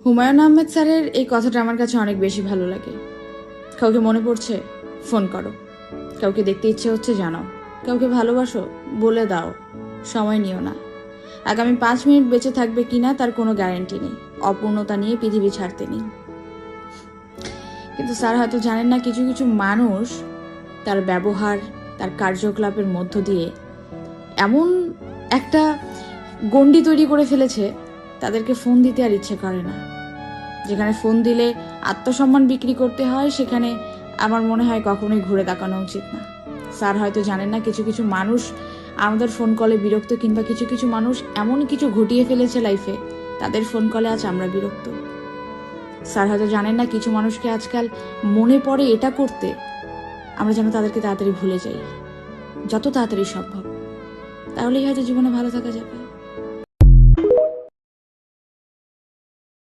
হুমায়ুন আহমেদ স্যারের এই কথাটা আমার কাছে অনেক বেশি ভালো লাগে। কাউকে মনে পড়ছে, ফোন করো। কাউকে দেখতে ইচ্ছে হচ্ছে, জানাও। কাউকে ভালোবাসো, বলে দাও। সময় নিও না। আগামী 5 মিনিট বেঁচে থাকবে কিনা তার কোনো গ্যারান্টি নেই। অপূর্ণতা নিয়ে পৃথিবী ছাড়তে নেই। কিন্তু স্যার হয়তো জানেন না, কিছু কিছু মানুষ তার ব্যবহার, তার কার্যকলাপের মধ্য দিয়ে এমন একটা গণ্ডি তৈরি করে ফেলেছে, তাদেরকে ফোন দিতে আর ইচ্ছে করে না। যেখানে ফোন দিলে আত্মসম্মান বিক্রি করতে হয়, সেখানে আমার মনে হয় কখনোই ঘুরে তাকানো উচিত না। স্যার হয়তো জানেন না, কিছু কিছু মানুষ আমাদের ফোন কলে বিরক্ত, কিংবা কিছু কিছু মানুষ এমন কিছু ঘটিয়ে ফেলেছে লাইফে, তাদের ফোন কলে আজ আমরা বিরক্ত। স্যার হয়তো জানেন না, কিছু মানুষকে আজকাল মনে পড়ে এটা করতে, আমরা যেন তাদেরকে তাড়াতাড়ি ভুলে যাই, যত তাড়াতাড়ি সম্ভব। তাহলেই হয়তো জীবনে ভালো থাকা যাবে।